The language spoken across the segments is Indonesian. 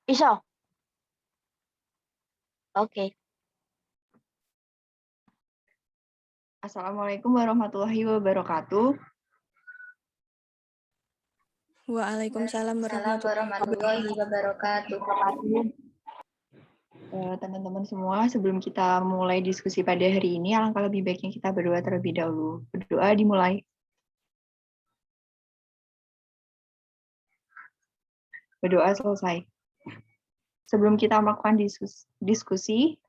Iso. Oke. Assalamualaikum warahmatullahi wabarakatuh. Waalaikumsalam warahmatullahi wabarakatuh. Teman-teman semua, sebelum kita mulai diskusi pada hari ini, alangkah lebih baiknya kita berdoa terlebih dahulu. Berdoa dimulai. Berdoa selesai. Sebelum kita melakukan diskusi,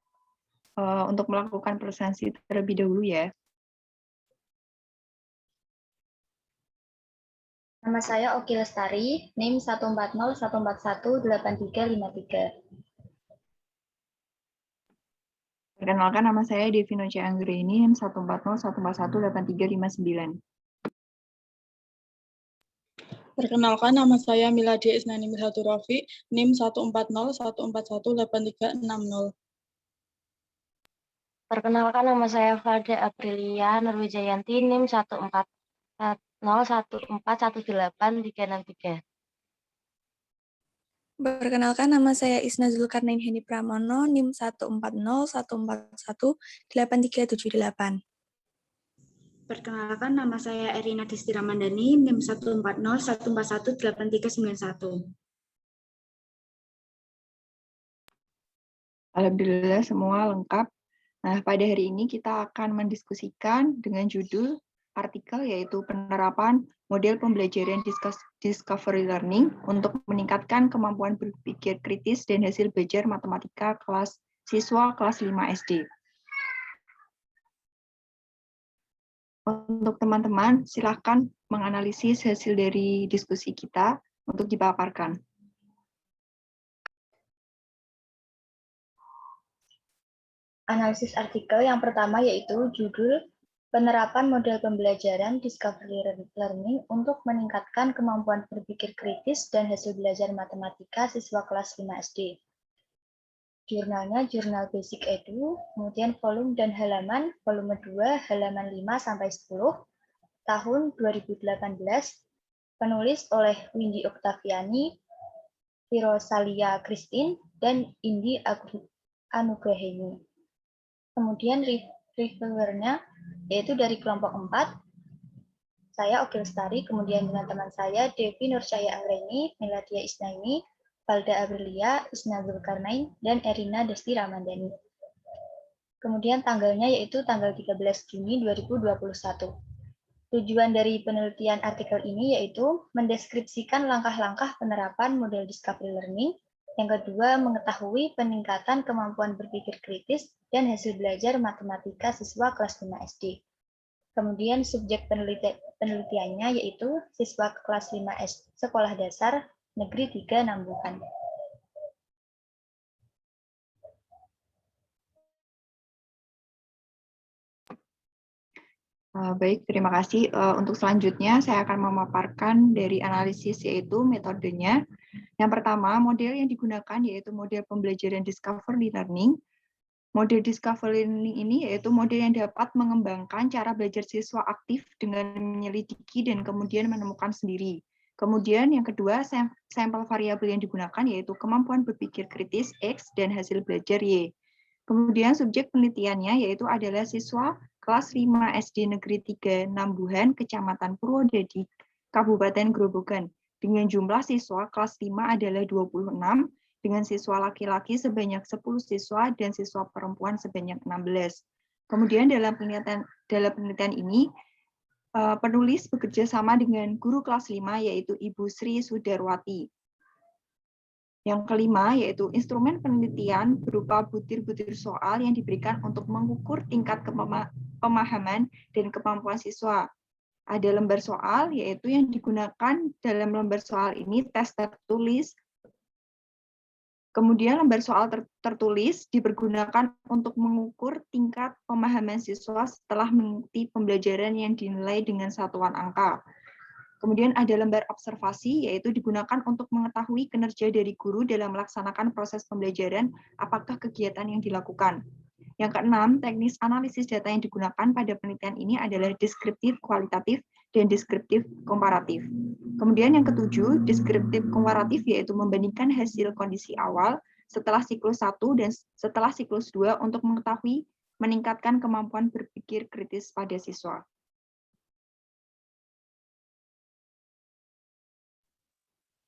untuk melakukan presensi terlebih dahulu ya. Nama saya Oki Lestari, NIM 140141835 Perkenalkan, nama saya Devino C. Anggreni, NIM 140141835. Perkenalkan, nama saya Miladi Isnani Mirhatu Rofi, NIM 14014183860. Perkenalkan, nama saya Valda Aprilia Nurwijayanti, NIM 14014181363. Perkenalkan, nama saya Isna Zulkarnain Heni Pramono, NIM 14014183378. Perkenalkan, nama saya Erina Destira Mandani, NIM 14014183391. Alhamdulillah semua lengkap. Nah, pada hari ini kita akan mendiskusikan dengan judul artikel yaitu penerapan model pembelajaran discovery learning untuk meningkatkan kemampuan berpikir kritis dan hasil belajar matematika siswa kelas 5 SD. Untuk teman-teman, silakan menganalisis hasil dari diskusi kita untuk dipaparkan. Analisis artikel yang pertama yaitu judul Penerapan Model Pembelajaran Discovery Learning untuk meningkatkan kemampuan berpikir kritis dan hasil belajar matematika siswa kelas 5 SD. Jurnalnya Jurnal Basic Edu, kemudian volume dan halaman, volume 2, halaman 5-10, tahun 2018, penulis oleh Windy Oktaviani, Firosalia Christine, dan Indi Anugraheni. Kemudian reviewernya yaitu dari kelompok 4, saya Oki Lestari, kemudian dengan teman saya Devi Nurcaya Anggreni, Miladia Isnaini, Valda Aprilia, Isna Zulkarnain, dan Erina Desti Ramandani. Kemudian tanggalnya yaitu tanggal 13 Juni 2021. Tujuan dari penelitian artikel ini yaitu mendeskripsikan langkah-langkah penerapan model discovery learning. Yang kedua, mengetahui peningkatan kemampuan berpikir kritis dan hasil belajar matematika siswa kelas 5 SD. Kemudian subjek penelitiannya yaitu siswa kelas 5 SD Sekolah Dasar Negeri 3 Nambuhan. Baik, terima kasih. Untuk selanjutnya, saya akan memaparkan dari analisis yaitu metodenya. Yang pertama, model yang digunakan yaitu model pembelajaran discovery learning. Model discovery learning ini yaitu model yang dapat mengembangkan cara belajar siswa aktif dengan menyelidiki dan kemudian menemukan sendiri. Kemudian yang kedua, sampel variabel yang digunakan yaitu kemampuan berpikir kritis X dan hasil belajar Y. Kemudian subjek penelitiannya yaitu adalah siswa kelas 5 SD Negeri 3 Nambuhan, Kecamatan Purwodadi, Kabupaten Grobogan. Dengan jumlah siswa kelas 5 adalah 26, dengan siswa laki-laki sebanyak 10 siswa dan siswa perempuan sebanyak 16. Kemudian dalam penelitian ini, penulis bekerja sama dengan guru kelas 5 yaitu Ibu Sri Sudarwati. Yang kelima yaitu instrumen penelitian berupa butir-butir soal yang diberikan untuk mengukur tingkat pemahaman dan kemampuan siswa. Ada lembar soal yaitu yang digunakan dalam lembar soal ini tes tertulis. Kemudian lembar soal tertulis dipergunakan untuk mengukur tingkat pemahaman siswa setelah mengikuti pembelajaran yang dinilai dengan satuan angka. Kemudian ada lembar observasi, yaitu digunakan untuk mengetahui kinerja dari guru dalam melaksanakan proses pembelajaran, apakah kegiatan yang dilakukan. Yang keenam, teknis analisis data yang digunakan pada penelitian ini adalah deskriptif kualitatif dan deskriptif komparatif. Kemudian yang ketujuh, deskriptif komparatif, yaitu membandingkan hasil kondisi awal setelah siklus 1 dan setelah siklus 2 untuk mengetahui meningkatkan kemampuan berpikir kritis pada siswa.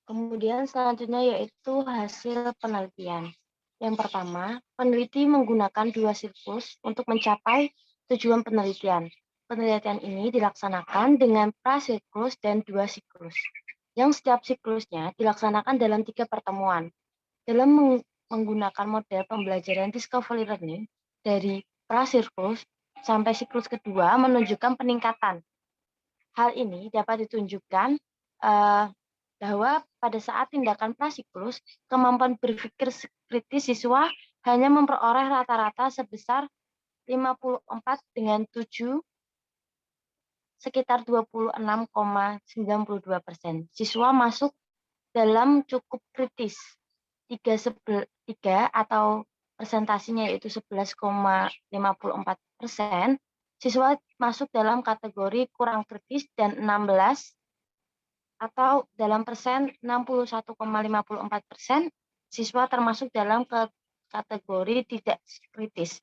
Kemudian selanjutnya yaitu hasil penelitian. Yang pertama, peneliti menggunakan 2 siklus untuk mencapai tujuan penelitian. Penelitian ini dilaksanakan dengan prasiklus dan 2 siklus, yang setiap siklusnya dilaksanakan dalam 3 pertemuan. Dalam menggunakan model pembelajaran discovery learning, dari prasiklus sampai siklus kedua menunjukkan peningkatan. Hal ini dapat ditunjukkan bahwa pada saat tindakan prasiklus, kemampuan berpikir kritis siswa hanya memperoleh rata-rata sebesar 54 dengan 7 sekitar 26,92%. Siswa masuk dalam cukup kritis 3 atau presentasinya yaitu 11,54%. Siswa masuk dalam kategori kurang kritis dan 16 atau dalam persen 61,54% siswa termasuk dalam kategori tidak kritis.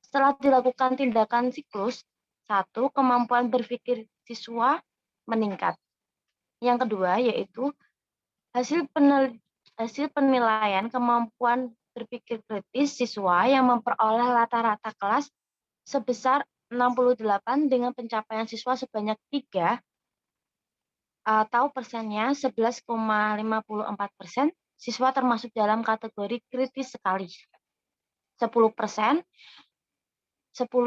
Setelah dilakukan tindakan siklus, 1, kemampuan berpikir siswa meningkat. Yang kedua yaitu hasil penilaian kemampuan berpikir kritis siswa yang memperoleh rata-rata kelas sebesar 68 dengan pencapaian siswa sebanyak 3 atau persennya 11,54%, siswa termasuk dalam kategori kritis sekali. 10%, 10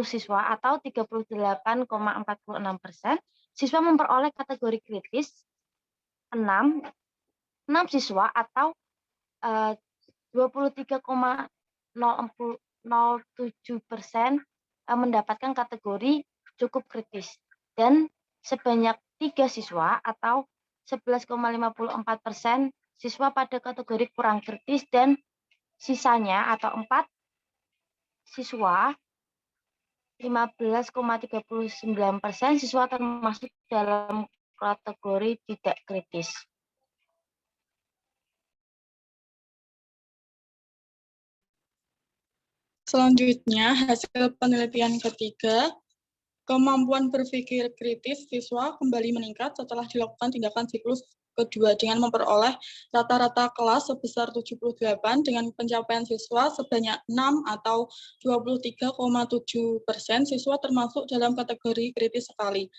siswa atau 38,46%, siswa memperoleh kategori kritis. 6 siswa atau 23,07% mendapatkan kategori cukup kritis. Dan sebanyak 3 siswa atau 11,54% siswa pada kategori kurang kritis dan sisanya atau 4 siswa 15,39% siswa termasuk dalam kategori tidak kritis. Selanjutnya, hasil penelitian ketiga, kemampuan berpikir kritis siswa kembali meningkat setelah dilakukan tindakan siklus kedua dengan memperoleh rata-rata kelas sebesar 78 dengan pencapaian siswa sebanyak 6 atau 23,7% siswa termasuk dalam kategori kritis sekali.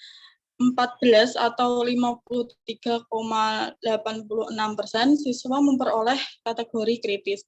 14 atau 53,86% siswa memperoleh kategori kritis.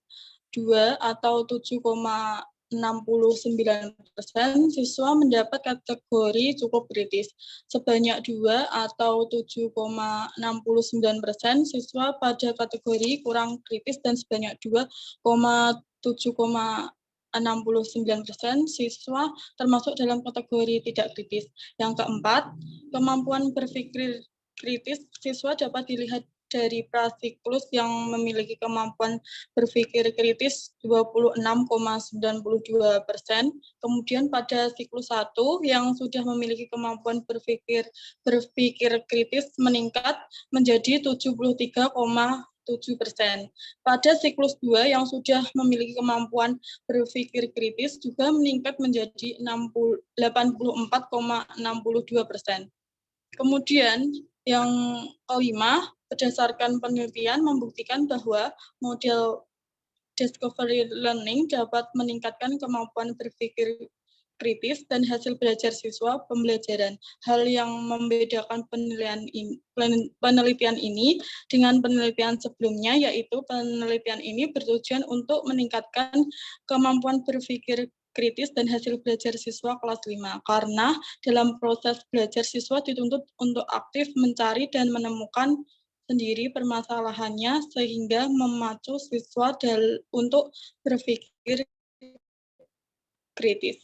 2 atau 7,69% siswa mendapat kategori cukup kritis. Sebanyak 2 atau 7,69% siswa pada kategori kurang kritis dan sebanyak 2,7,69% siswa termasuk dalam kategori tidak kritis. Yang keempat, kemampuan berpikir kritis siswa dapat dilihat dari prasiklus yang memiliki kemampuan berpikir kritis 26,92%. Kemudian pada siklus 1 yang sudah memiliki kemampuan berpikir kritis meningkat menjadi 73,7%. Pada siklus 2 yang sudah memiliki kemampuan berpikir kritis juga meningkat menjadi 84,62%. Kemudian yang kelima, berdasarkan penelitian membuktikan bahwa model discovery learning dapat meningkatkan kemampuan berpikir kritis dan hasil belajar siswa pembelajaran. Hal yang membedakan penelitian ini dengan penelitian sebelumnya, yaitu penelitian ini bertujuan untuk meningkatkan kemampuan berpikir kritis dan hasil belajar siswa kelas 5. Karena dalam proses belajar siswa dituntut untuk aktif mencari dan menemukan sendiri permasalahannya sehingga memacu siswa untuk berpikir kritis.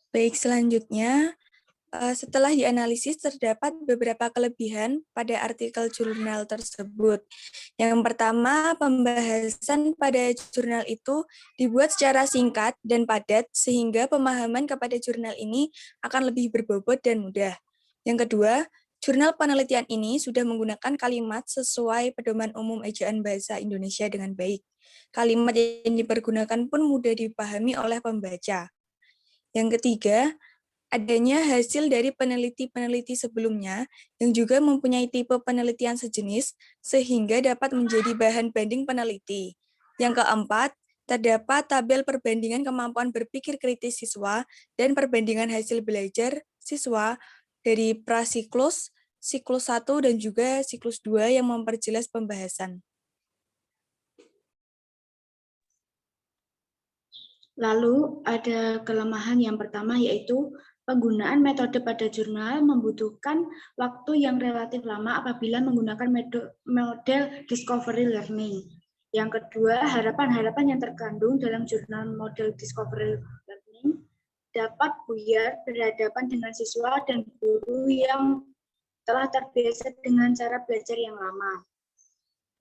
Baik, selanjutnya Setelah dianalisis, terdapat beberapa kelebihan pada artikel jurnal tersebut. Yang pertama, pembahasan pada jurnal itu dibuat secara singkat dan padat, sehingga pemahaman kepada jurnal ini akan lebih berbobot dan mudah. Yang kedua, jurnal penelitian ini sudah menggunakan kalimat sesuai pedoman umum ejaan bahasa Indonesia dengan baik. Kalimat yang dipergunakan pun mudah dipahami oleh pembaca. Yang ketiga, adanya hasil dari peneliti-peneliti sebelumnya yang juga mempunyai tipe penelitian sejenis sehingga dapat menjadi bahan banding peneliti. Yang keempat, terdapat tabel perbandingan kemampuan berpikir kritis siswa dan perbandingan hasil belajar siswa dari prasiklus, siklus 1 dan juga siklus 2 yang memperjelas pembahasan. Lalu ada kelemahan yang pertama yaitu penggunaan metode pada jurnal membutuhkan waktu yang relatif lama apabila menggunakan model discovery learning. Yang kedua, harapan-harapan yang terkandung dalam jurnal model discovery learning dapat buyar berhadapan dengan siswa dan guru yang telah terbiasa dengan cara belajar yang lama.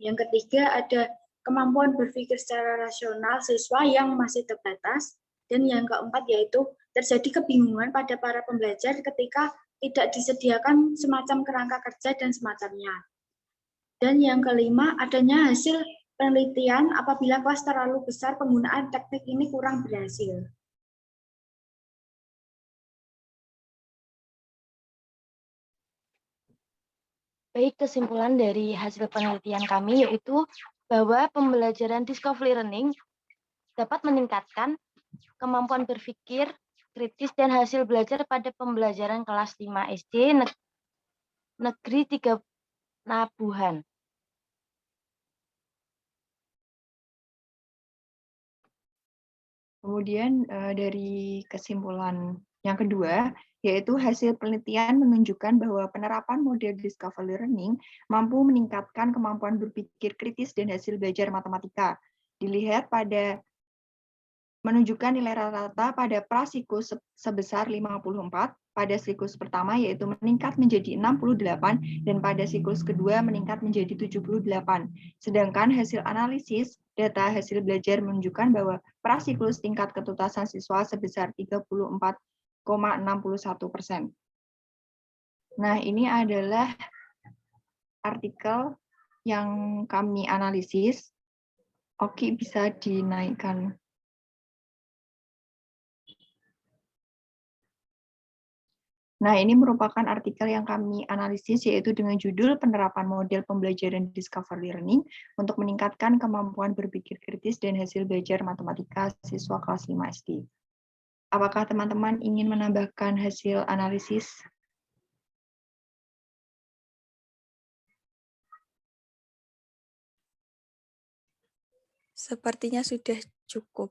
Yang ketiga, ada kemampuan berpikir secara rasional siswa yang masih terbatas. Dan yang keempat yaitu terjadi kebingungan pada para pembelajar ketika tidak disediakan semacam kerangka kerja dan semacamnya. Dan yang kelima, adanya hasil penelitian apabila kelas terlalu besar penggunaan teknik ini kurang berhasil. Baik, kesimpulan dari hasil penelitian kami yaitu bahwa pembelajaran discovery learning dapat meningkatkan kemampuan berpikir kritis dan hasil belajar pada pembelajaran kelas 5 SD Negeri 3 Nabuhan. Kemudian dari kesimpulan yang kedua, yaitu hasil penelitian menunjukkan bahwa penerapan model discovery learning mampu meningkatkan kemampuan berpikir kritis dan hasil belajar matematika. Dilihat pada menunjukkan nilai rata-rata pada prasiklus sebesar 54, pada siklus pertama yaitu meningkat menjadi 68, dan pada siklus kedua meningkat menjadi 78. Sedangkan hasil analisis data hasil belajar menunjukkan bahwa prasiklus tingkat ketuntasan siswa sebesar 34,61%. Nah, ini adalah artikel yang kami analisis. Oke, bisa dinaikkan. Nah, ini merupakan artikel yang kami analisis, yaitu dengan judul Penerapan Model Pembelajaran Discovery Learning untuk meningkatkan kemampuan berpikir kritis dan hasil belajar matematika siswa kelas 5 SD. Apakah teman-teman ingin menambahkan hasil analisis? Sepertinya sudah cukup.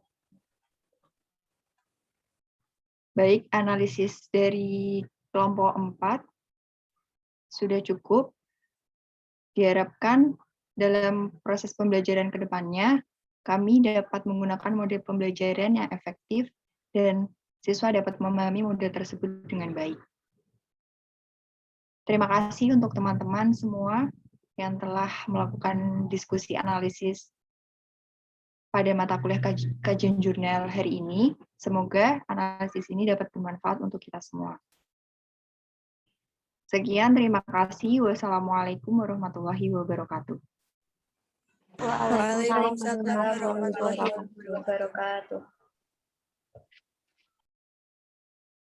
Baik, analisis dari kelompok 4 sudah cukup. Diharapkan dalam proses pembelajaran ke depannya, kami dapat menggunakan model pembelajaran yang efektif dan siswa dapat memahami model tersebut dengan baik. Terima kasih untuk teman-teman semua yang telah melakukan diskusi analisis pada mata kuliah kajian jurnal hari ini. Semoga analisis ini dapat bermanfaat untuk kita semua. Sekian, terima kasih. Wassalamualaikum warahmatullahi wabarakatuh. Waalaikumsalam Waalaikumsalam warahmatullahi wabarakatuh. wabarakatuh.